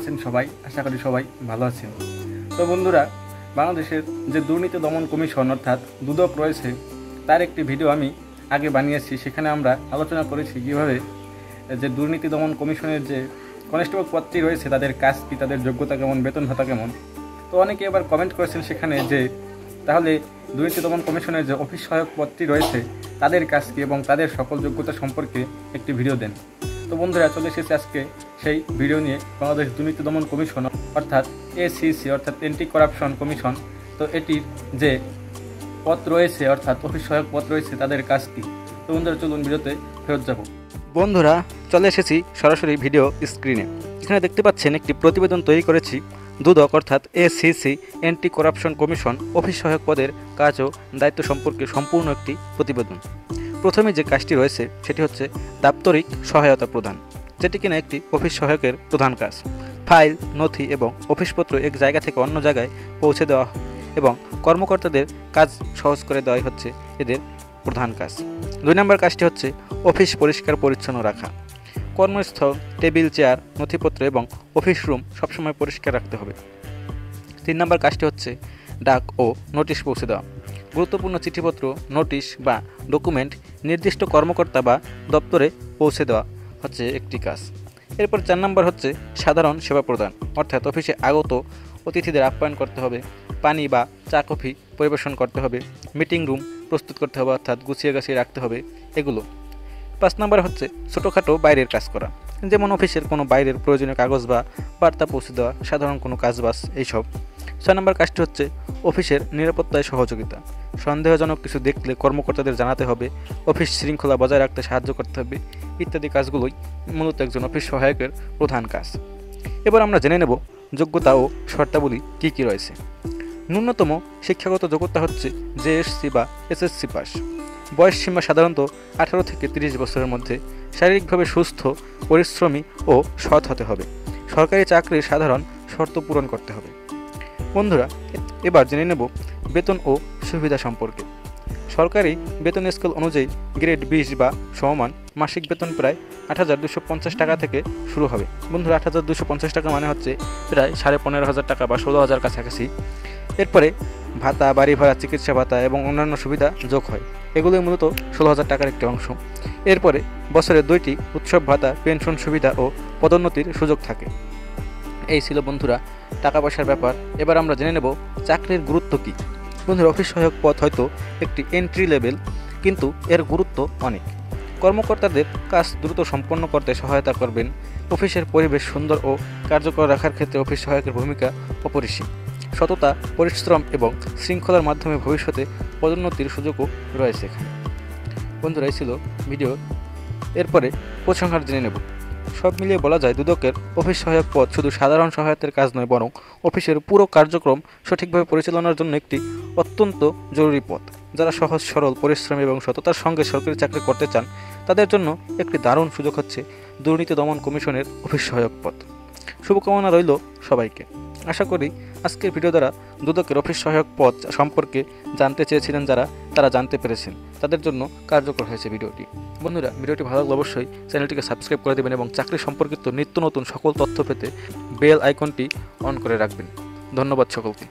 আছেন সবাই? আশা করি সবাই ভালো আছেন। তো বন্ধুরা, বাংলাদেশের যে দুর্নীতি দমন কমিশন অর্থাৎ দুদক রয়েছে, তার একটি ভিডিও আমি আগে বানিয়েছি। সেখানে আমরা আলোচনা করেছি কীভাবে যে দুর্নীতি দমন কমিশনের যে কনস্টেবল পদটি রয়েছে তাদের কাজ কী, তাদের যোগ্যতা কেমন, বেতন ভাতা কেমন। তো অনেকে এবার কমেন্ট করেছেন সেখানে যে তাহলে দুর্নীতি দমন কমিশনের যে অফিস সহায়ক পদটি রয়েছে তাদের কাজ কী এবং তাদের সকল যোগ্যতা সম্পর্কে একটি ভিডিও দেন। তো বন্ধুরা, চলে এসেছে আজকে সেই ভিডিও নিয়ে। বাংলাদেশ দুর্নীতি দমন কমিশন অর্থাৎ এসিসি অর্থাৎ অ্যান্টি করাপশন কমিশন, তো এটির যে পদ রয়েছে অর্থাৎ অফিস সহায়ক পদ রয়েছে তাদের কাজ কী। তো বন্ধুরা, চলুন ভিডিওতে ফেরত যাব। বন্ধুরা, চলে এসেছি সরাসরি ভিডিও স্ক্রিনে। এখানে দেখতে পাচ্ছেন একটি প্রতিবেদন তৈরি করেছি দুদক অর্থাৎ ACC anti corruption commission office সহায়ক পদের কাজ ও দায়িত্ব সম্পর্কে সম্পূর্ণ একটি প্রতিবেদন। প্রথমে যে কাজটি রয়েছে সেটি হচ্ছে দাপ্তরিক সহায়তা প্রদান, যেটি কিনা একটি অফিস সহায়কের প্রধান কাজ। ফাইল, নথি এবং অফিসপত্র এক জায়গা থেকে অন্য জায়গায় পৌঁছে দেওয়া এবং কর্মকর্তাদের কাজ সহজ করে দেওয়াই হচ্ছে এদের প্রধান কাজ। 2 নম্বর কাজটি হচ্ছে অফিস পরিষ্কার পরিচ্ছন্ন রাখা। কর্মস্থল, টেবিল, চেয়ার, নথিপত্র এবং অফিস রুম সবসময় পরিষ্কার রাখতে হবে। 3 নম্বর কাজটি হচ্ছে ডাক ও নোটিশ পৌঁছে দেওয়া। গুরুত্বপূর্ণ চিঠিপত্র, নোটিশ বা ডকুমেন্ট নির্দিষ্ট কর্মকর্তা বা দপ্তরে পৌঁছে দেওয়া হচ্ছে একটি কাজ। এরপর 4 নম্বর হচ্ছে সাধারণ সেবা প্রদান, অর্থাৎ অফিসে আগত অতিথিদের আপ্যায়ন করতে হবে, পানি বা চা কফি পরিবেশন করতে হবে, মিটিং রুম প্রস্তুত করতে হবে অর্থাৎ গুছিয়ে গাছিয়ে রাখতে হবে এগুলো। 5 নম্বর হচ্ছে ছোটোখাটো বাইরের কাজ করা, যেমন অফিসের কোনো বাইরের প্রয়োজনীয় কাগজ বা বার্তা পৌঁছে দেওয়া, সাধারণ কোনো কাজবাজ এইসব। 6 নম্বর কাজটি হচ্ছে অফিসের নিরাপত্তায় সহযোগিতা। সন্দেহজনক কিছু দেখলে কর্মকর্তাদের জানাতে হবে, অফিস শৃঙ্খলা বজায় রাখতে সাহায্য করতে হবে ইত্যাদি কাজগুলোই মূলত একজন অফিস সহায়কের প্রধান কাজ। এবার আমরা জেনে নেব যোগ্যতা ও শর্তাবলী কী কী রয়েছে। ন্যূনতম শিক্ষাগত যোগ্যতা হচ্ছে জেএসসি বা এসএসসি পাস। বয়স সীমা সাধারণত 18 থেকে 30 বছরের মধ্যে। শারীরিকভাবে সুস্থ, পরিশ্রমী ও সৎ হতে হবে। সরকারি চাকরির সাধারণ শর্ত পূরণ করতে হবে। বন্ধুরা, এবার জেনে নেব বেতন ও সুবিধা সম্পর্কে। সরকারি বেতন স্কেল অনুযায়ী গ্রেড 20 বা সমমান মাসিক বেতন প্রায় 8,250 টাকা থেকে শুরু হবে। বন্ধুরা, 8,250 টাকা মানে হচ্ছে প্রায় 15,500 টাকা বা 16,000 কাছাকাছি। এরপরে ভাতা, বাড়ি ভাড়া, চিকিৎসা ভাতা এবং অন্যান্য সুবিধা যোগ হয়। এগুলোই মূলত 16,000 টাকার একটি অংশ। এরপরে বছরে 2টি উৎসব ভাতা, পেনশন সুবিধা ও পদোন্নতির সুযোগ থাকে। এই ছিল বন্ধুরা টাকা পয়সার ব্যাপার। এবার আমরা জেনে নেব চাকরির গুরুত্ব কী। বন্ধুরা, অফিস সহায়ক পদ হয়তো একটি এন্ট্রি লেভেল, কিন্তু এর গুরুত্ব অনেক। কর্মকর্তাদের কাজ দ্রুত সম্পন্ন করতে সহায়তা করবেন। অফিসের পরিবেশ সুন্দর ও কার্যকর রাখার ক্ষেত্রে অফিস সহায়কের ভূমিকা অপরিসীম। সততা, পরিশ্রম এবং শৃঙ্খলার মাধ্যমে ভবিষ্যতে পদোন্নতির সুযোগও রয়েছে এখানে। বন্ধুরা, এই ছিল ভিডিও। এরপরে উপসংহার জেনে নেব। সব মিলিয়ে বলা যায় দুদকের অফিস সহায়ক পদ শুধু সাধারণ সহায়তার কাজ নয়, বরং অফিসের পুরো কার্যক্রম সঠিকভাবে পরিচালনার জন্য একটি অত্যন্ত জরুরি পদ। যারা সহজ সরল, পরিশ্রমী এবং সততার সঙ্গে সরকারি চাকরি করতে চান তাদের জন্য একটি দারুণ সুযোগ হচ্ছে দুর্নীতি দমন কমিশনের অফিস সহায়ক পদ। শুভকামনা রইল সবাইকে। আশা করি আজকের ভিডিও দ্বারা দুদকের অফিস সহায়ক পদ সম্পর্কে জানতে চেয়েছিলেন যারা, তারা জানতে পেরেছেন। তাদের জন্য কার্যকর হয়েছে ভিডিওটি। বন্ধুরা, ভিডিওটি ভালো লাগলে অবশ্যই চ্যানেলটিকে সাবস্ক্রাইব করে দেবেন এবং চাকরি সম্পর্কিত নিত্য নতুন সকল তথ্য পেতে বেল আইকনটি অন করে রাখবেন। ধন্যবাদ সকলকে।